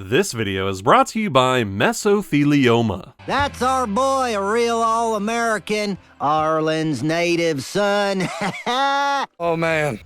This video is brought to you by mesothelioma. That's our boy, a real all-American, Arlen's native son. Oh man,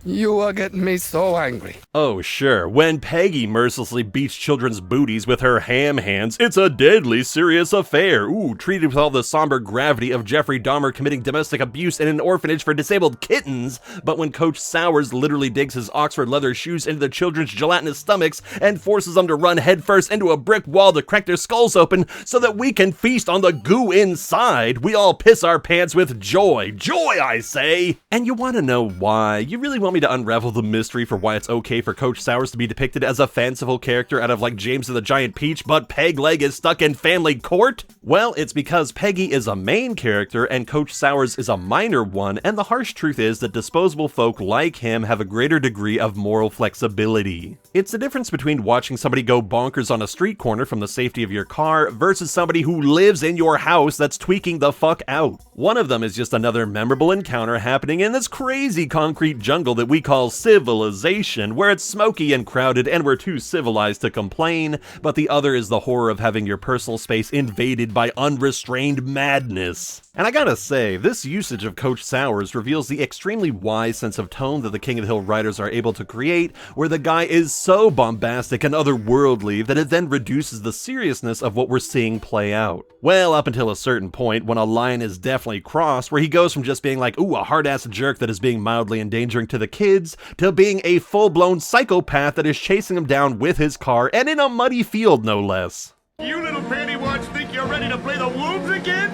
you are getting me so angry. Oh sure, when Peggy mercilessly beats children's booties with her ham hands, it's a deadly serious affair. Ooh, treated with all the somber gravity of Jeffrey Dahmer committing domestic abuse in an orphanage for disabled kittens. But when Coach Sowers literally digs his Oxford leather shoes into the children's gelatinous stomachs and forces them to run headfirst into a brick wall to crack their skulls open so that we can feast on the goo inside, we all piss our pants with joy. Joy, I say! And you want to know why? You really want me to unravel the mystery for why it's okay for Coach Sowers to be depicted as a fanciful character out of like James and the Giant Peach, but Peg Leg is stuck in family court? Well, it's because Peggy is a main character and Coach Sowers is a minor one, and the harsh truth is that disposable folk like him have a greater degree of moral flexibility. It's the difference between watching somebody go bonkers on a street corner from the safety of your car versus somebody who lives in your house that's tweaking the fuck out. One of them is just another memorable encounter happening in this crazy concrete jungle that we call civilization, where it's smoky and crowded and we're too civilized to complain, but the other is the horror of having your personal space invaded by unrestrained madness. And I gotta say, this usage of Coach Sowers reveals the extremely wise sense of tone that the King of the Hill writers are able to create, where the guy is so bombastic and otherworldly that it then reduces the seriousness of what we're seeing play out. Well, up until a certain point, when a line is definitely crossed, where he goes from just being like, ooh, a hard-ass jerk that is being mildly endangering to the kids, to being a full-blown psychopath that is chasing him down with his car, and in a muddy field, no less. You little pantywads think you're ready to play the wolves again?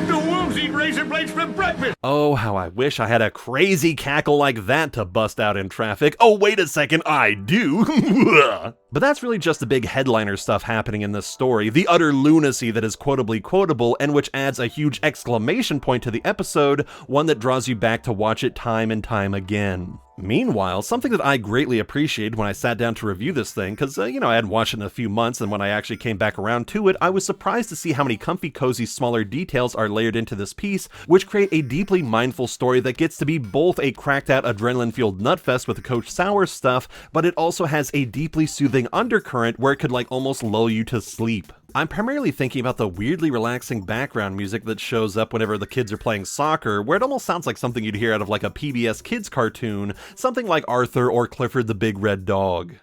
The wolves eat razor blades for breakfast! Oh, how I wish I had a crazy cackle like that to bust out in traffic. Oh, wait a second, I do! But that's really just the big headliner stuff happening in this story, the utter lunacy that is quotably quotable and which adds a huge exclamation point to the episode, one that draws you back to watch it time and time again. Meanwhile, something that I greatly appreciated when I sat down to review this thing, because, I hadn't watched it in a few months, and when I actually came back around to it, I was surprised to see how many comfy, cozy, smaller details are layered into this piece, which create a deeply mindful story that gets to be both a cracked-out, adrenaline-fueled nutfest with the Coach Sowers stuff, but it also has a deeply soothing undercurrent where it could, almost lull you to sleep. I'm primarily thinking about the weirdly relaxing background music that shows up whenever the kids are playing soccer, where it almost sounds like something you'd hear out of a PBS Kids cartoon, something like Arthur or Clifford the Big Red Dog.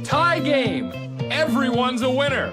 Tie game! Everyone's a winner!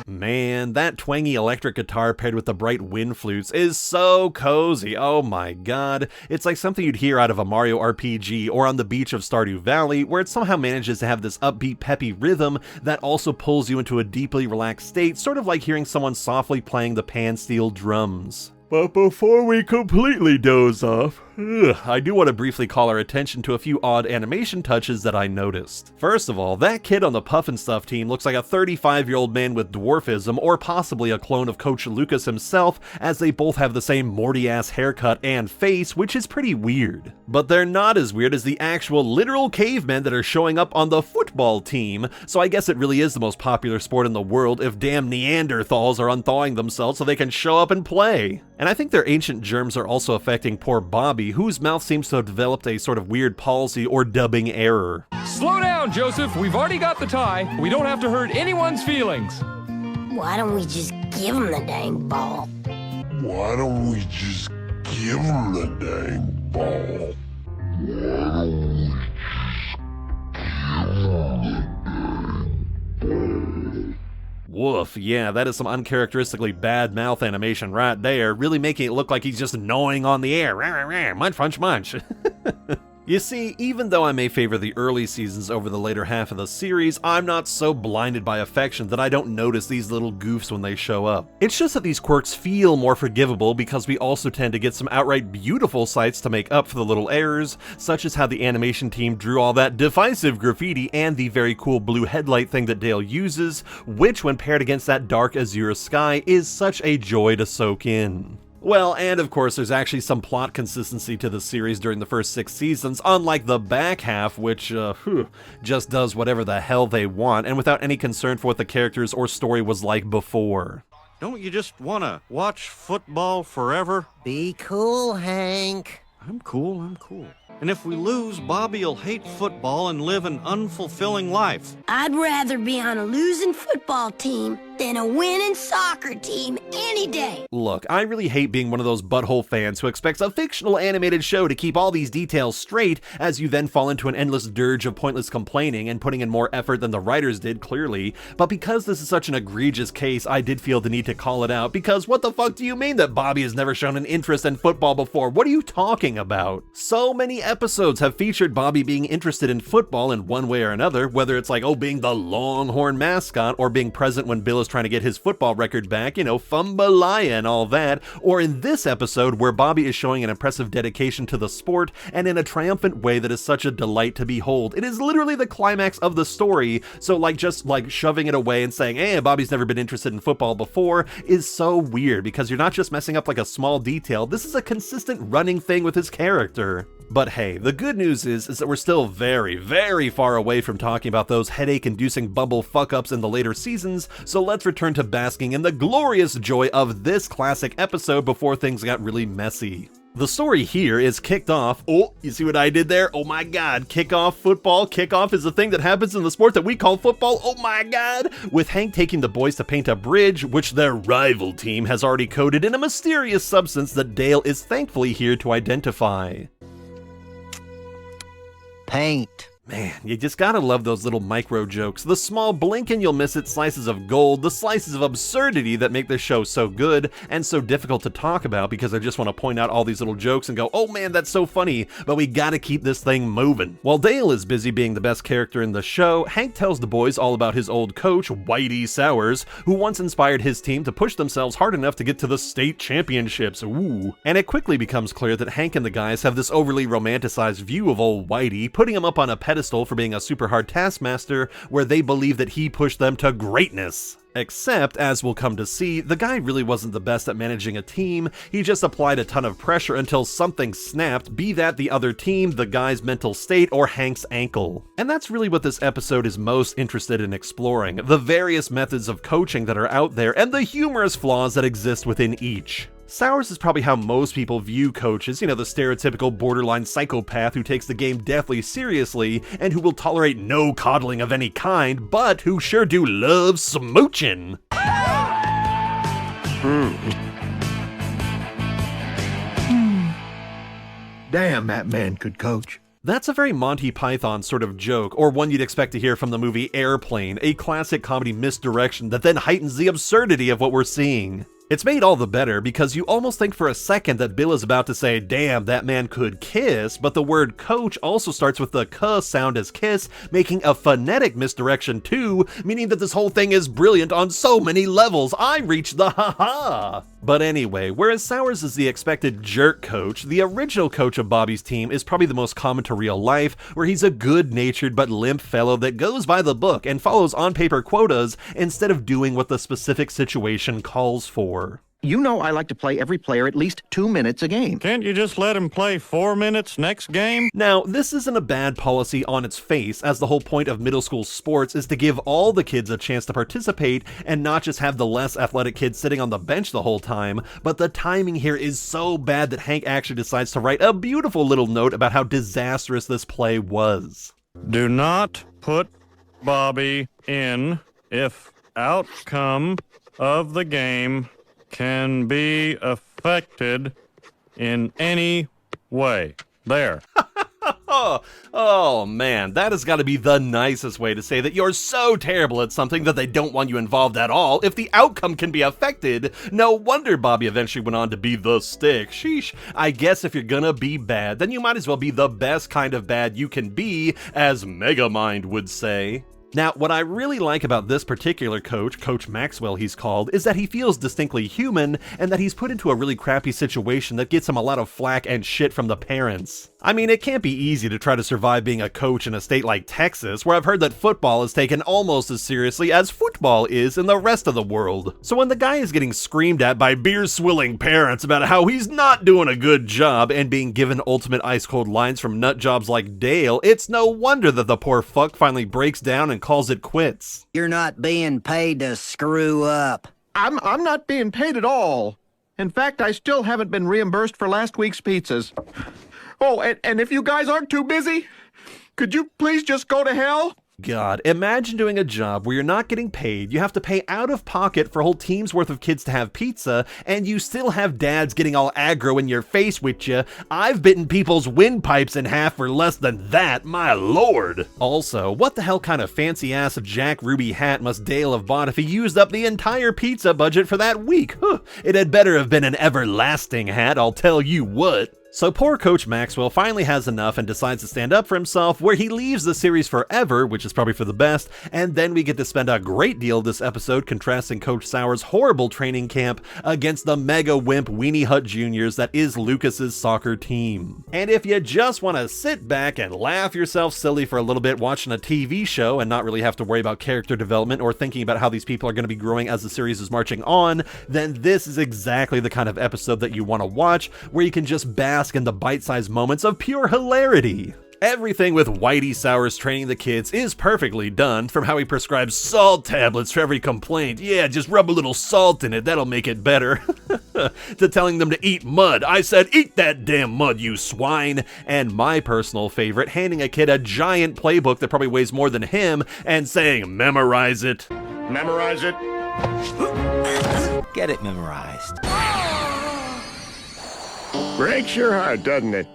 Man, that twangy electric guitar paired with the bright wind flutes is so cozy, oh my god. It's like something you'd hear out of a Mario RPG or on the beach of Stardew Valley, where it somehow manages to have this upbeat, peppy rhythm that also pulls you into a deeply relaxed state, sort of like hearing someone softly playing the pan steel drums. But before we completely doze off, I do want to briefly call our attention to a few odd animation touches that I noticed. First of all, that kid on the Puff and Stuff team looks like a 35-year-old man with dwarfism, or possibly a clone of Coach Lucas himself, as they both have the same Morty-ass haircut and face, which is pretty weird. But they're not as weird as the actual literal cavemen that are showing up on the football team, so I guess it really is the most popular sport in the world if damn Neanderthals are unthawing themselves so they can show up and play. And I think their ancient germs are also affecting poor Bobby, whose mouth seems to have developed a sort of weird palsy or dubbing error. Slow down, Joseph. We've already got the tie. We don't have to hurt anyone's feelings. Why don't we just give him the dang ball? Why don't we just give him the dang ball? Why don't we just give him the dang ball? Woof, yeah, that is some uncharacteristically bad mouth animation right there, really making it look like he's just gnawing on the air. Munch, munch, munch. You see, even though I may favor the early seasons over the later half of the series, I'm not so blinded by affection that I don't notice these little goofs when they show up. It's just that these quirks feel more forgivable because we also tend to get some outright beautiful sights to make up for the little errors, such as how the animation team drew all that divisive graffiti and the very cool blue headlight thing that Dale uses, which when paired against that dark azure sky is such a joy to soak in. Well, and of course there's actually some plot consistency to the series during the first 6 seasons, unlike the back half, which, just does whatever the hell they want, and without any concern for what the characters or story was like before. Don't you just want to watch football forever? Be cool, Hank. I'm cool. And if we lose, Bobby'll hate football and live an unfulfilling life. I'd rather be on a losing football team than a winning soccer team any day. Look, I really hate being one of those butthole fans who expects a fictional animated show to keep all these details straight as you then fall into an endless dirge of pointless complaining and putting in more effort than the writers did, clearly. But because this is such an egregious case, I did feel the need to call it out, because what the fuck do you mean that Bobby has never shown an interest in football before? What are you talking about? So many episodes have featured Bobby being interested in football in one way or another, whether it's like, oh, being the Longhorn mascot, or being present when Bill is trying to get his football record back, Fumbalaya and all that, or in this episode where Bobby is showing an impressive dedication to the sport and in a triumphant way that is such a delight to behold. It is literally the climax of the story, so just shoving it away and saying, hey, Bobby's never been interested in football before is so weird, because you're not just messing up like a small detail, this is a consistent running thing with his character. But hey, the good news is that we're still very, very far away from talking about those headache-inducing bubble fuck-ups in the later seasons, so let's return to basking in the glorious joy of this classic episode before things got really messy. The story here is kicked off. Oh, you see what I did there? Oh my god, kickoff football. Kickoff is a thing that happens in the sport that we call football. Oh my god. With Hank taking the boys to paint a bridge, which their rival team has already coated in a mysterious substance that Dale is thankfully here to identify. Paint. Man, you just gotta love those little micro jokes. The small blink and you'll miss it slices of gold, the slices of absurdity that make this show so good and so difficult to talk about, because I just want to point out all these little jokes and go, oh man, that's so funny, but we gotta keep this thing moving. While Dale is busy being the best character in the show, Hank tells the boys all about his old coach, Whitey Sowers, who once inspired his team to push themselves hard enough to get to the state championships. Ooh. And it quickly becomes clear that Hank and the guys have this overly romanticized view of old Whitey, putting him up on a pedestal for being a super hard taskmaster where they believe that he pushed them to greatness. Except, as we'll come to see, the guy really wasn't the best at managing a team. He just applied a ton of pressure until something snapped, be that the other team, the guy's mental state, or Hank's ankle. And that's really what this episode is most interested in exploring, the various methods of coaching that are out there and the humorous flaws that exist within each. Sowers is probably how most people view coaches, the stereotypical borderline psychopath who takes the game deathly seriously and who will tolerate no coddling of any kind, but who sure do love smooching. Damn, that man could coach. That's a very Monty Python sort of joke, or one you'd expect to hear from the movie Airplane, a classic comedy misdirection that then heightens the absurdity of what we're seeing. It's made all the better because you almost think for a second that Bill is about to say, damn, that man could kiss, but the word coach also starts with the k sound as kiss, making a phonetic misdirection too, meaning that this whole thing is brilliant on so many levels. I reached the ha-ha! But anyway, whereas Sowers is the expected jerk coach, the original coach of Bobby's team is probably the most common to real life, where he's a good-natured but limp fellow that goes by the book and follows on-paper quotas instead of doing what the specific situation calls for. You know I like to play every player at least 2 minutes a game. Can't you just let him play 4 minutes next game? Now, this isn't a bad policy on its face, as the whole point of middle school sports is to give all the kids a chance to participate and not just have the less athletic kids sitting on the bench the whole time, but the timing here is so bad that Hank actually decides to write a beautiful little note about how disastrous this play was. Do not put Bobby in if outcome of the game can be affected in any way. There. Oh man, that has got to be the nicest way to say that you're so terrible at something that they don't want you involved at all if the outcome can be affected. No wonder Bobby eventually went on to be the Stick. Sheesh. I guess if you're gonna be bad, then you might as well be the best kind of bad you can be, as Megamind would say. Now, what I really like about this particular coach, Coach Maxwell he's called, is that he feels distinctly human, and that he's put into a really crappy situation that gets him a lot of flack and shit from the parents. I mean, it can't be easy to try to survive being a coach in a state like Texas, where I've heard that football is taken almost as seriously as football is in the rest of the world. So when the guy is getting screamed at by beer-swilling parents about how he's not doing a good job and being given ultimate ice-cold lines from nutjobs like Dale, it's no wonder that the poor fuck finally breaks down and calls it quits. You're not being paid to screw up. I'm not being paid at all. In fact, I still haven't been reimbursed for last week's pizzas. Oh, and if you guys aren't too busy, could you please just go to hell? God, imagine doing a job where you're not getting paid, you have to pay out of pocket for a whole team's worth of kids to have pizza, and you still have dads getting all aggro in your face with you. I've bitten people's windpipes in half for less than that, my lord! Also, what the hell kind of fancy ass Jack Ruby hat must Dale have bought if he used up the entire pizza budget for that week? Huh, it had better have been an everlasting hat, I'll tell you what. So poor Coach Maxwell finally has enough and decides to stand up for himself, where he leaves the series forever, which is probably for the best, and then we get to spend a great deal of this episode contrasting Coach Sauer's horrible training camp against the mega wimp Weenie Hut Juniors that is Lucas's soccer team. And if you just want to sit back and laugh yourself silly for a little bit watching a TV show and not really have to worry about character development or thinking about how these people are going to be growing as the series is marching on, then this is exactly the kind of episode that you want to watch, where you can just bask in the bite-sized moments of pure hilarity. Everything with Whitey Sowers training the kids is perfectly done, from how he prescribes salt tablets for every complaint, yeah, just rub a little salt in it, that'll make it better, to telling them to eat mud. I said, eat that damn mud, you swine. And my personal favorite, handing a kid a giant playbook that probably weighs more than him and saying, memorize it. Memorize it. Get it memorized. Breaks your heart, doesn't it?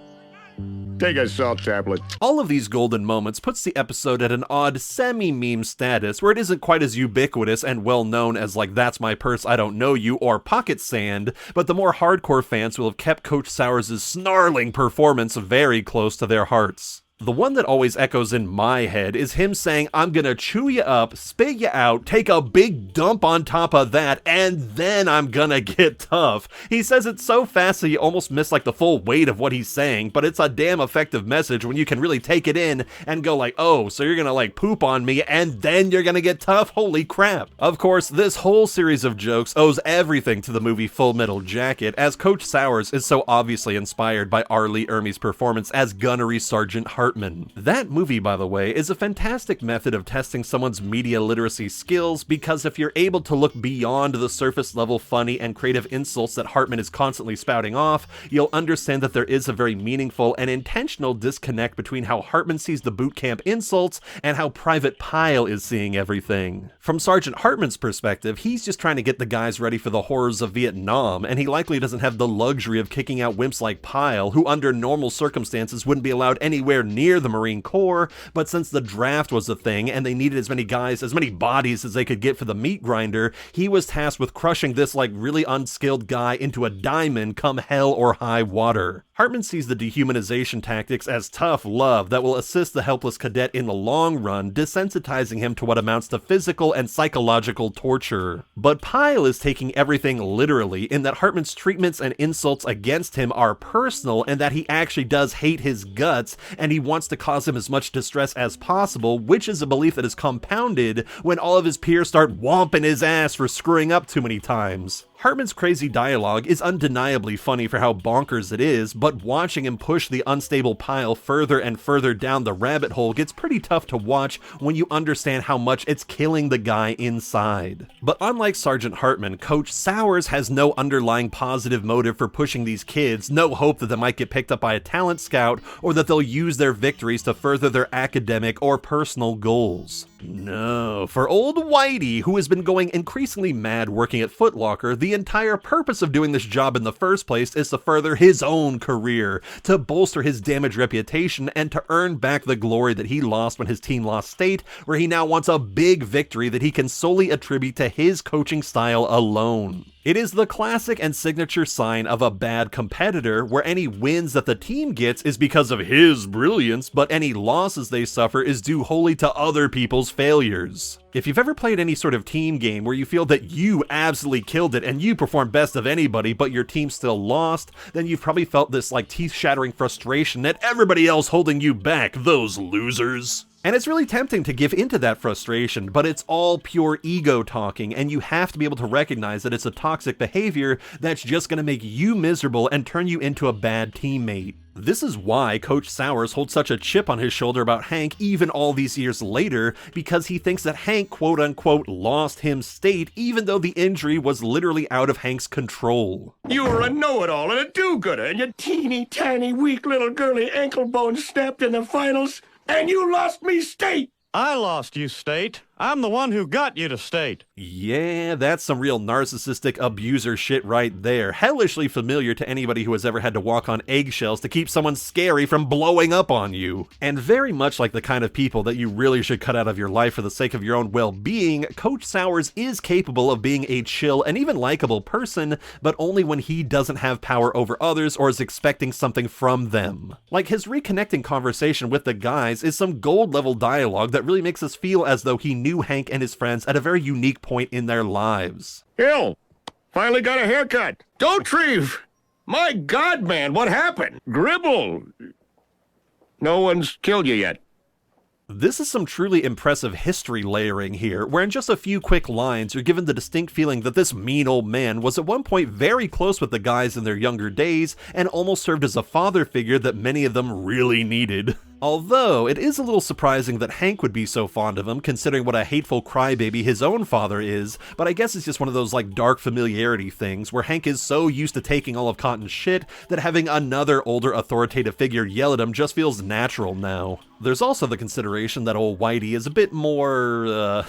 Take a salt tablet. All of these golden moments puts the episode at an odd semi-meme status, where it isn't quite as ubiquitous and well-known as like That's My Purse, I Don't Know You, or Pocket Sand, but the more hardcore fans will have kept Coach Sauers' snarling performance very close to their hearts. The one that always echoes in my head is him saying, I'm gonna chew you up, spit you out, take a big dump on top of that, and then I'm gonna get tough. He says it so fast that you almost miss like the full weight of what he's saying, but it's a damn effective message when you can really take it in and go like, oh, so you're gonna like poop on me and then you're gonna get tough? Holy crap. Of course, this whole series of jokes owes everything to the movie Full Metal Jacket, as Coach Sauers is so obviously inspired by R. Lee Ermey's performance as Gunnery Sergeant Hartman. That movie, by the way, is a fantastic method of testing someone's media literacy skills, because if you're able to look beyond the surface level funny and creative insults that Hartman is constantly spouting off, you'll understand that there is a very meaningful and intentional disconnect between how Hartman sees the boot camp insults and how Private Pyle is seeing everything. From Sergeant Hartman's perspective, he's just trying to get the guys ready for the horrors of Vietnam, and he likely doesn't have the luxury of kicking out wimps like Pyle, who under normal circumstances wouldn't be allowed anywhere near the Marine Corps, but since the draft was a thing and they needed as many guys, as many bodies as they could get for the meat grinder, he was tasked with crushing this like really unskilled guy into a diamond come hell or high water. Hartman sees the dehumanization tactics as tough love that will assist the helpless cadet in the long run, desensitizing him to what amounts to physical and psychological torture. But Pyle is taking everything literally, in that Hartman's treatments and insults against him are personal, and that he actually does hate his guts, and he wants to cause him as much distress as possible, which is a belief that is compounded when all of his peers start whomping his ass for screwing up too many times. Hartman's crazy dialogue is undeniably funny for how bonkers it is, but watching him push the unstable Pyle further and further down the rabbit hole gets pretty tough to watch when you understand how much it's killing the guy inside. But unlike Sergeant Hartman, Coach Sauers has no underlying positive motive for pushing these kids, no hope that they might get picked up by a talent scout, or that they'll use their victories to further their academic or personal goals. No, for old Whitey, who has been going increasingly mad working at Foot Locker, the entire purpose of doing this job in the first place is to further his own career, to bolster his damaged reputation, and to earn back the glory that he lost when his team lost state, where he now wants a big victory that he can solely attribute to his coaching style alone. It is the classic and signature sign of a bad competitor, where any wins that the team gets is because of his brilliance, but any losses they suffer is due wholly to other people's failures. If you've ever played any sort of team game where you feel that you absolutely killed it and you performed best of anybody, but your team still lost, then you've probably felt this like teeth-shattering frustration at everybody else holding you back, those losers. And it's really tempting to give into that frustration, but it's all pure ego talking, and you have to be able to recognize that it's a toxic behavior that's just going to make you miserable and turn you into a bad teammate. This is why Coach Sowers holds such a chip on his shoulder about Hank even all these years later, because he thinks that Hank quote-unquote lost him state even though the injury was literally out of Hank's control. You were a know-it-all and a do-gooder, and your teeny-tiny, weak little girly ankle bone snapped in the finals, and you lost me state! I lost you, State. I'm the one who got you to state. Yeah, that's some real narcissistic abuser shit right there. Hellishly familiar to anybody who has ever had to walk on eggshells to keep someone scary from blowing up on you. And very much like the kind of people that you really should cut out of your life for the sake of your own well-being, Coach Sowers is capable of being a chill and even likable person, but only when he doesn't have power over others or is expecting something from them. Like, his reconnecting conversation with the guys is some gold-level dialogue that really makes us feel as though he knew Hank and his friends at a very unique point in their lives. Hill, finally got a haircut. Don't Treve! My God, man, what happened? Gribble. No one's killed you yet. This is some truly impressive history layering here, where in just a few quick lines you're given the distinct feeling that this mean old man was at one point very close with the guys in their younger days and almost served as a father figure that many of them really needed. Although, it is a little surprising that Hank would be so fond of him, considering what a hateful crybaby his own father is, but I guess it's just one of those like dark familiarity things, where Hank is so used to taking all of Cotton's shit that having another older authoritative figure yell at him just feels natural now. There's also the consideration that old Whitey is a bit more,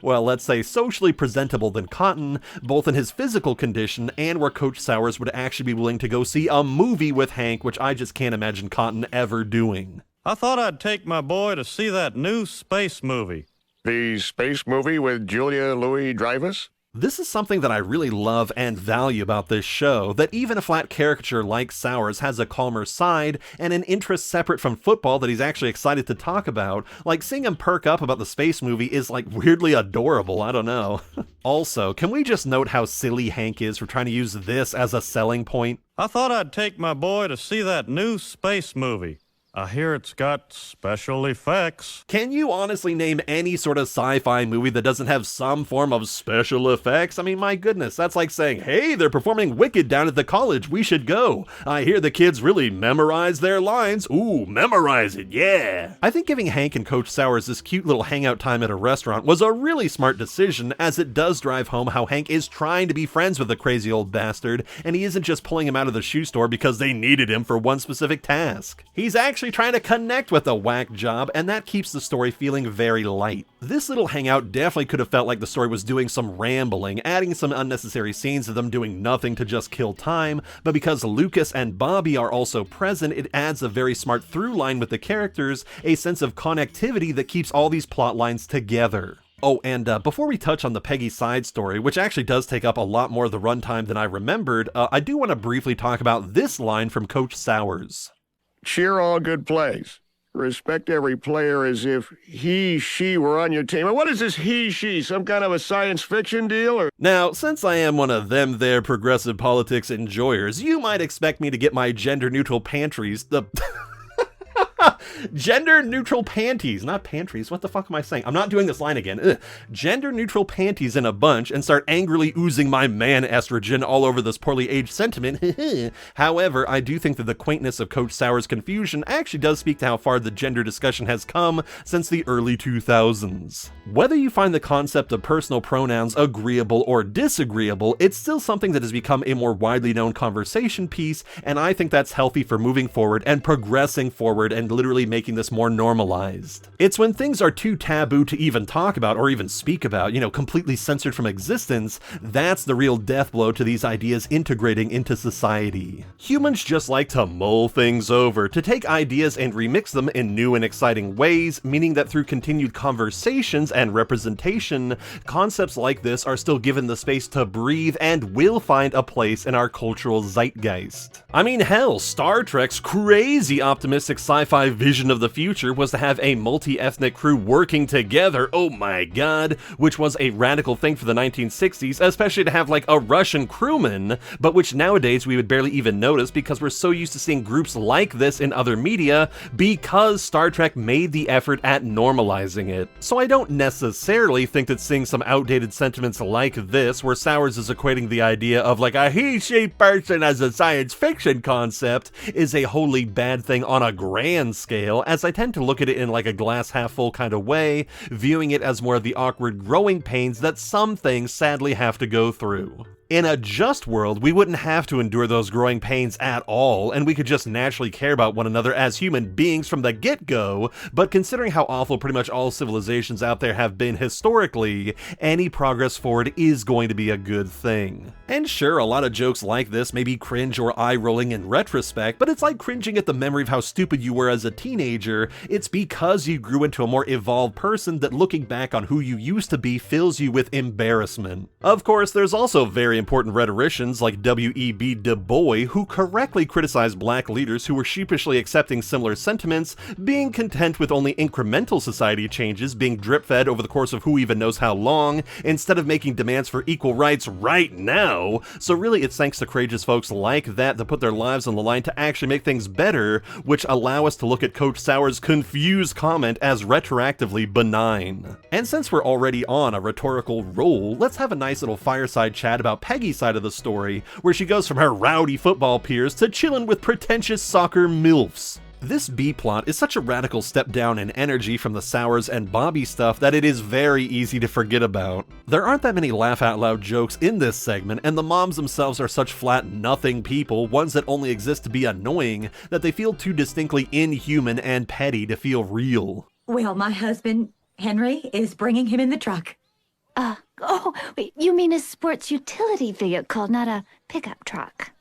well, let's say socially presentable than Cotton, both in his physical condition and where Coach Sowers would actually be willing to go see a movie with Hank, which I just can't imagine Cotton ever doing. I thought I'd take my boy to see that new space movie. The space movie with Julia Louis-Dreyfus? This is something that I really love and value about this show, that even a flat caricature like Sowers has a calmer side and an interest separate from football that he's actually excited to talk about. Like, seeing him perk up about the space movie is like weirdly adorable, I don't know. Also, can we just note how silly Hank is for trying to use this as a selling point? I thought I'd take my boy to see that new space movie. I hear it's got special effects. Can you honestly name any sort of sci-fi movie that doesn't have some form of special effects? I mean, my goodness, that's like saying, hey, they're performing Wicked down at the college, we should go. I hear the kids really memorize their lines. Ooh, memorize it, yeah. I think giving Hank and Coach Sowers this cute little hangout time at a restaurant was a really smart decision, as it does drive home how Hank is trying to be friends with the crazy old bastard, and he isn't just pulling him out of the shoe store because they needed him for one specific task. He's actually trying to connect with a whack job, and that keeps the story feeling very light. This little hangout definitely could have felt like the story was doing some rambling, adding some unnecessary scenes of them doing nothing to just kill time, but because Lucas and Bobby are also present, it adds a very smart through line with the characters, a sense of connectivity that keeps all these plot lines together. Oh, and before we touch on the Peggy side story, which actually does take up a lot more of the runtime than I remembered, I do want to briefly talk about this line from Coach Sowers. Cheer all good plays. Respect every player as if he, she were on your team. What is this he, she? Some kind of a science fiction deal? Or Now, since I am one of them there progressive politics enjoyers, you might expect me to get my gender-neutral pantries, gender-neutral panties, not pantries, what the fuck am I saying? I'm not doing this line again. Ugh. Gender-neutral panties in a bunch and start angrily oozing my man estrogen all over this poorly aged sentiment. However, I do think that the quaintness of Coach Sowers' confusion actually does speak to how far the gender discussion has come since the early 2000s. Whether you find the concept of personal pronouns agreeable or disagreeable, it's still something that has become a more widely known conversation piece, and I think that's healthy for moving forward and progressing forward and literally making this more normalized. It's when things are too taboo to even talk about or even speak about, you know, completely censored from existence, that's the real death blow to these ideas integrating into society. Humans just like to mull things over, to take ideas and remix them in new and exciting ways, meaning that through continued conversations and representation, concepts like this are still given the space to breathe and will find a place in our cultural zeitgeist. I mean, hell, Star Trek's crazy optimistic sci-fi vision vision of the future was to have a multi-ethnic crew working together, oh my god, which was a radical thing for the 1960s, especially to have like a Russian crewman, but which nowadays we would barely even notice because we're so used to seeing groups like this in other media because Star Trek made the effort at normalizing it. So I don't necessarily think that seeing some outdated sentiments like this, where Sowers is equating the idea of like a he-she person as a science fiction concept, is a wholly bad thing on a grand scale, as I tend to look at it in like a glass half full kind of way, viewing it as more of the awkward growing pains that some things sadly have to go through. In a just world, we wouldn't have to endure those growing pains at all, and we could just naturally care about one another as human beings from the get-go, but considering how awful pretty much all civilizations out there have been historically, any progress forward is going to be a good thing. And sure, a lot of jokes like this may be cringe or eye-rolling in retrospect, but it's like cringing at the memory of how stupid you were as a teenager. It's because you grew into a more evolved person that looking back on who you used to be fills you with embarrassment. Of course, there's also very important rhetoricians like W.E.B. Du Bois who correctly criticized black leaders who were sheepishly accepting similar sentiments, being content with only incremental society changes being drip-fed over the course of who even knows how long, instead of making demands for equal rights right now. So really it's thanks to courageous folks like that put their lives on the line to actually make things better, which allow us to look at Coach Sowers' confused comment as retroactively benign. And since we're already on a rhetorical roll, let's have a nice little fireside chat about Peggy's side of the story, where she goes from her rowdy football peers to chillin' with pretentious soccer MILFs. This B-plot is such a radical step down in energy from the Sowers and Bobby stuff that it is very easy to forget about. There aren't that many laugh-out-loud jokes in this segment, and the moms themselves are such flat nothing people, ones that only exist to be annoying, that they feel too distinctly inhuman and petty to feel real. Well, my husband, Henry, is bringing him in the truck. Wait, you mean a sports utility vehicle, not a pickup truck?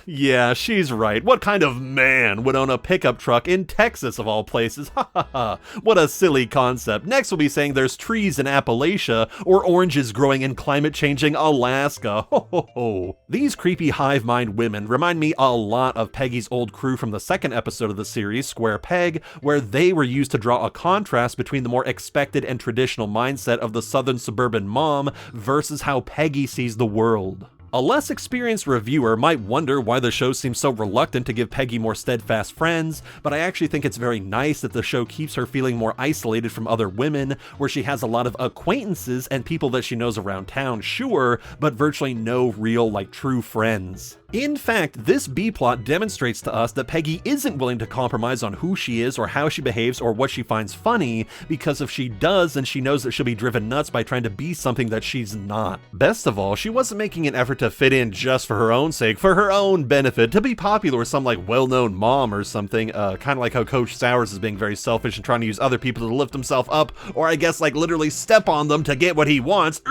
Yeah, she's right. What kind of man would own a pickup truck in Texas of all places? Ha ha ha. What a silly concept. Next we'll be saying there's trees in Appalachia or oranges growing in climate-changing Alaska. Ho ho ho. These creepy hive mind women remind me a lot of Peggy's old crew from the second episode of the series, Square Peg, where they were used to draw a contrast between the more expected and traditional mindset of the southern suburban mom versus how Peggy sees the world. A less experienced reviewer might wonder why the show seems so reluctant to give Peggy more steadfast friends, but I actually think it's very nice that the show keeps her feeling more isolated from other women, where she has a lot of acquaintances and people that she knows around town, sure, but virtually no real, true friends. In fact, this B-plot demonstrates to us that Peggy isn't willing to compromise on who she is or how she behaves or what she finds funny, because if she does, then she knows that she'll be driven nuts by trying to be something that she's not. Best of all, she wasn't making an effort to fit in just for her own sake, for her own benefit, to be popular with some well-known mom or something, kind of like how Coach Sowers is being very selfish and trying to use other people to lift himself up, or I guess literally step on them to get what he wants.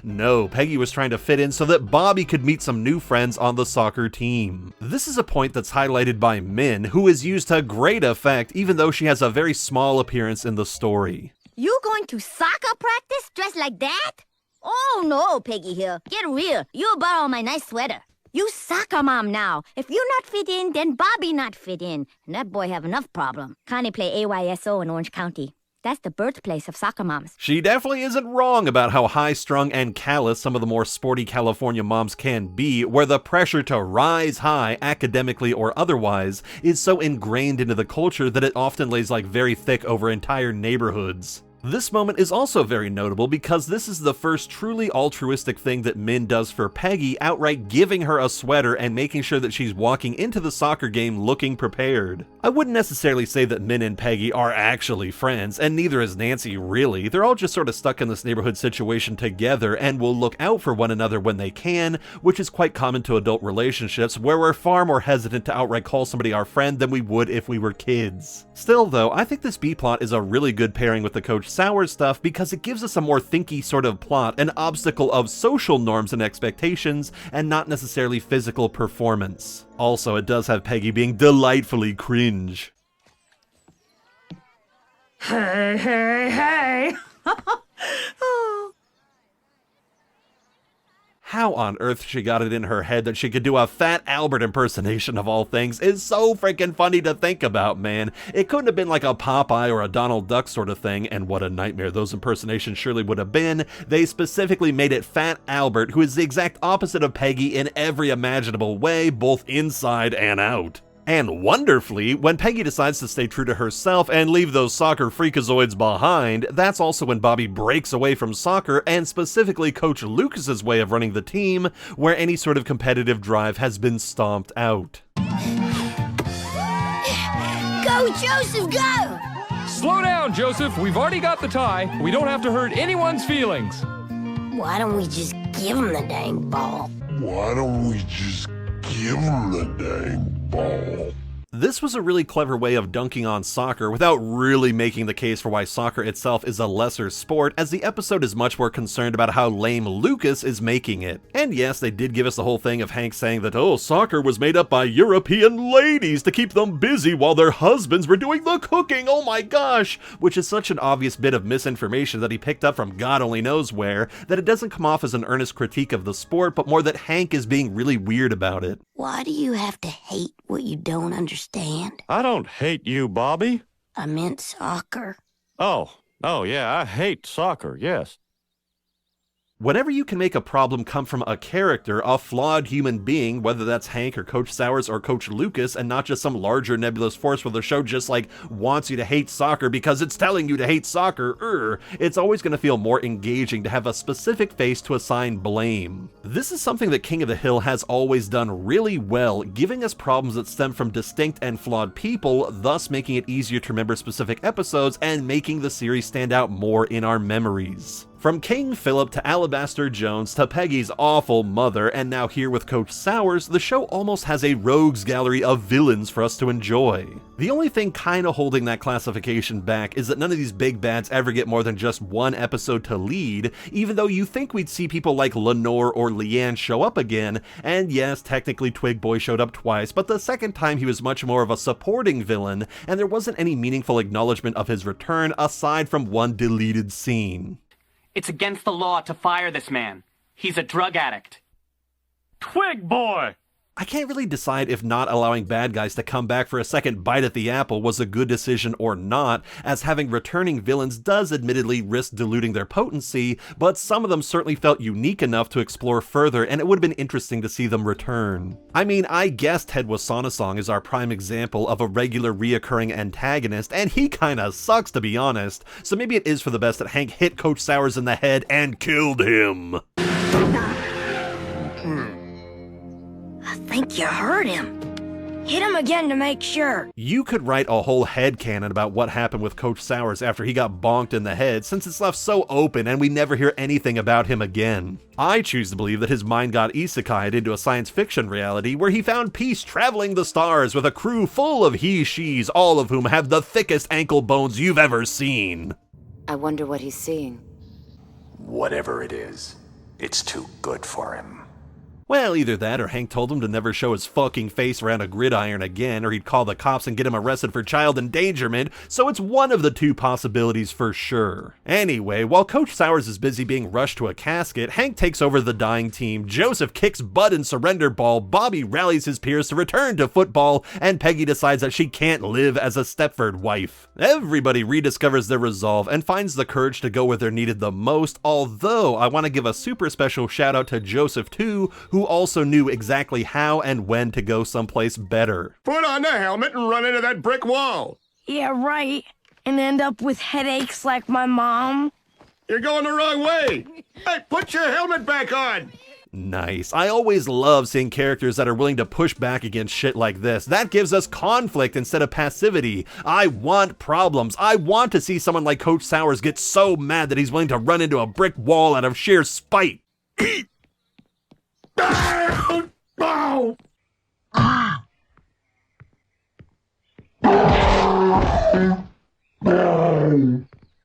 No, Peggy was trying to fit in so that Bobby could meet some new friends on the soccer team. This is a point that's highlighted by Min, who is used to great effect even though she has a very small appearance in the story. You going to soccer practice dressed like that? Oh no, Peggy here. Get real. You borrow my nice sweater. You soccer mom now. If you not fit in, then Bobby not fit in. And that boy have enough problem. Connie play AYSO in Orange County. That's the birthplace of soccer moms. She definitely isn't wrong about how high-strung and callous some of the more sporty California moms can be, where the pressure to rise high, academically or otherwise, is so ingrained into the culture that it often lays very thick over entire neighborhoods. This moment is also very notable because this is the first truly altruistic thing that Min does for Peggy, outright giving her a sweater and making sure that she's walking into the soccer game looking prepared. I wouldn't necessarily say that Min and Peggy are actually friends, and neither is Nancy really. They're all just sort of stuck in this neighborhood situation together and will look out for one another when they can, which is quite common to adult relationships, where we're far more hesitant to outright call somebody our friend than we would if we were kids. Still though, I think this B-plot is a really good pairing with the Coach Sowers stuff because it gives us a more thinky sort of plot, an obstacle of social norms and expectations, and not necessarily physical performance. Also, it does have Peggy being delightfully cringe. Hey, hey, hey! How how on earth she got it in her head that she could do a Fat Albert impersonation of all things is so freaking funny to think about, man. It couldn't have been like a Popeye or a Donald Duck sort of thing, and what a nightmare those impersonations surely would have been. They specifically made it Fat Albert, who is the exact opposite of Peggy in every imaginable way, both inside and out. And wonderfully, when Peggy decides to stay true to herself and leave those soccer freakazoids behind, that's also when Bobby breaks away from soccer, and specifically Coach Lucas's way of running the team, where any sort of competitive drive has been stomped out. Go, Joseph, go! Slow down, Joseph. We've already got the tie. We don't have to hurt anyone's feelings. Why don't we just give him the dang ball? Why don't we just give him the dang ball? This was a really clever way of dunking on soccer without really making the case for why soccer itself is a lesser sport, as the episode is much more concerned about how lame Lucas is making it. And yes, they did give us the whole thing of Hank saying that, oh, soccer was made up by European ladies to keep them busy while their husbands were doing the cooking, oh my gosh! Which is such an obvious bit of misinformation that he picked up from God only knows where, that it doesn't come off as an earnest critique of the sport, but more that Hank is being really weird about it. Why do you have to hate what you don't understand? I don't hate you, Bobby. I meant soccer. Oh, yeah, I hate soccer, yes. Whenever you can make a problem come from a character, a flawed human being, whether that's Hank or Coach Sowers or Coach Lucas, and not just some larger nebulous force where the show just wants you to hate soccer because it's telling you to hate soccer, it's always going to feel more engaging to have a specific face to assign blame. This is something that King of the Hill has always done really well, giving us problems that stem from distinct and flawed people, thus making it easier to remember specific episodes and making the series stand out more in our memories. From King Philip to Alabaster Jones to Peggy's awful mother, and now here with Coach Sowers, the show almost has a rogues gallery of villains for us to enjoy. The only thing kinda holding that classification back is that none of these big bads ever get more than just one episode to lead, even though you think we'd see people like Lenore or Leanne show up again, and yes, technically Twig Boy showed up twice, but the second time he was much more of a supporting villain, and there wasn't any meaningful acknowledgement of his return aside from one deleted scene. It's against the law to fire this man. He's a drug addict. Twig Boy! I can't really decide if not allowing bad guys to come back for a second bite at the apple was a good decision or not, as having returning villains does admittedly risk diluting their potency, but some of them certainly felt unique enough to explore further, and it would have been interesting to see them return. I mean, I guess Ted Wasana-song is our prime example of a regular reoccurring antagonist, and he kinda sucks to be honest, so maybe it is for the best that Hank hit Coach Sowers in the head and killed him. I think you hurt him. Hit him again to make sure. You could write a whole headcanon about what happened with Coach Sowers after he got bonked in the head, since it's left so open and we never hear anything about him again. I choose to believe that his mind got isekai'd into a science fiction reality where he found peace traveling the stars with a crew full of he-she's, all of whom have the thickest ankle bones you've ever seen. I wonder what he's seeing. Whatever it is, it's too good for him. Well, either that or Hank told him to never show his fucking face around a gridiron again, or he'd call the cops and get him arrested for child endangerment, so it's one of the two possibilities for sure. Anyway, while Coach Sowers is busy being rushed to a casket, Hank takes over the dying team, Joseph kicks butt in surrender ball, Bobby rallies his peers to return to football, and Peggy decides that she can't live as a Stepford wife. Everybody rediscovers their resolve and finds the courage to go where they're needed the most, although I want to give a super special shout out to Joseph too, who also knew exactly how and when to go someplace better. Put on the helmet and run into that brick wall. Yeah, right. And end up with headaches like my mom. You're going the wrong way. Hey, put your helmet back on. Nice. I always love seeing characters that are willing to push back against shit like this. That gives us conflict instead of passivity. I want problems. I want to see someone like Coach Sowers get so mad that he's willing to run into a brick wall out of sheer spite.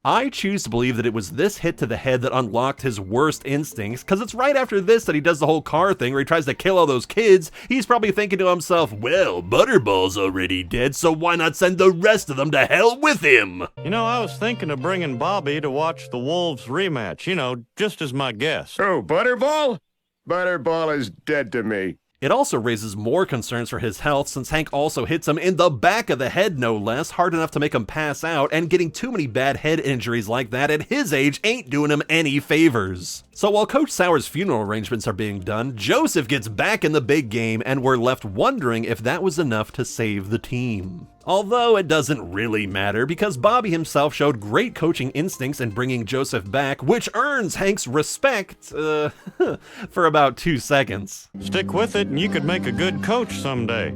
I choose to believe that it was this hit to the head that unlocked his worst instincts, because it's right after this that he does the whole car thing where he tries to kill all those kids. He's probably thinking to himself, well, Butterball's already dead, so why not send the rest of them to hell with him? You know, I was thinking of bringing Bobby to watch the Wolves rematch, just as my guest. Oh, Butterball? Butterball is dead to me. It also raises more concerns for his health since Hank also hits him in the back of the head no less, hard enough to make him pass out, and getting too many bad head injuries like that at his age ain't doing him any favors. So while Coach Sauer's funeral arrangements are being done, Joseph gets back in the big game and we're left wondering if that was enough to save the team. Although it doesn't really matter because Bobby himself showed great coaching instincts in bringing Joseph back, which earns Hank's respect, for about 2 seconds. Stick with it and you could make a good coach someday.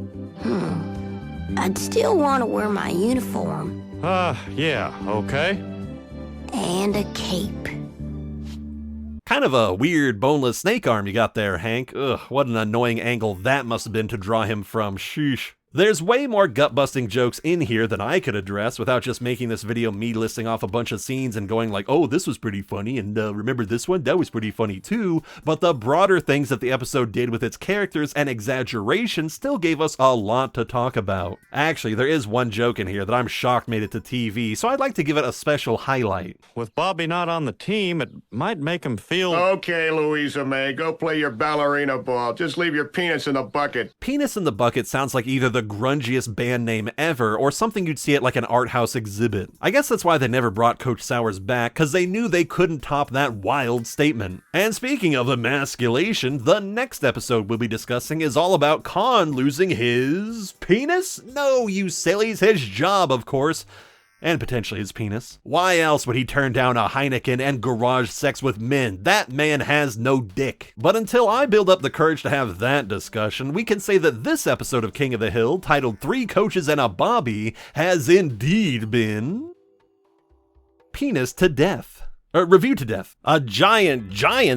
I'd still want to wear my uniform. Yeah, okay. And a cape. Kind of a weird boneless snake arm you got there, Hank. Ugh, what an annoying angle that must have been to draw him from. Sheesh. There's way more gut-busting jokes in here than I could address without just making this video me listing off a bunch of scenes and going like, oh, this was pretty funny, and remember this one? That was pretty funny too. But the broader things that the episode did with its characters and exaggeration still gave us a lot to talk about. Actually, there is one joke in here that I'm shocked made it to TV, so I'd like to give it a special highlight. With Bobby not on the team, it might make him feel... Okay, Louisa May, go play your ballerina ball. Just leave your penis in the bucket. Penis in the Bucket sounds like either the grungiest band name ever, or something you'd see at like an art house exhibit. I guess that's why they never brought Coach Sauers back, cause they knew they couldn't top that wild statement. And speaking of emasculation, the next episode we'll be discussing is all about Khan losing his penis? No, you sillies, his job, of course. And potentially his penis. Why else would he turn down a Heineken and garage sex with men? That man has no dick. But until I build up the courage to have that discussion, we can say that this episode of King of the Hill, titled 3 Coaches and a Bobby, has indeed been... penis to death. Reviewed to death. A giant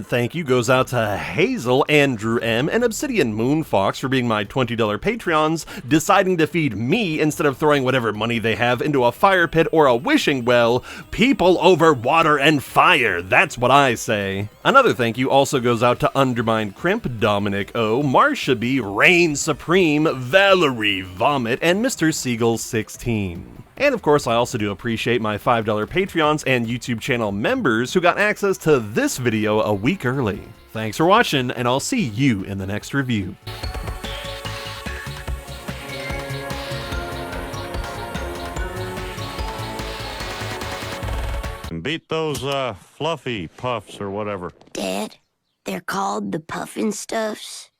thank you goes out to Hazel, Andrew M, and Obsidian Moonfox for being my $20 Patreons, deciding to feed me instead of throwing whatever money they have into a fire pit or a wishing well. People over water and fire, that's what I say. Another thank you also goes out to Undermined Crimp, Dominic O, Marsha B, Reign Supreme, Valerie Vomit, and Mr. Seagull 16. And of course, I also do appreciate my $5 Patreons and YouTube channel members who got access to this video a week early. Thanks for watching, and I'll see you in the next review. Beat those, fluffy puffs or whatever. Dad, they're called the Puffin' Stuffs.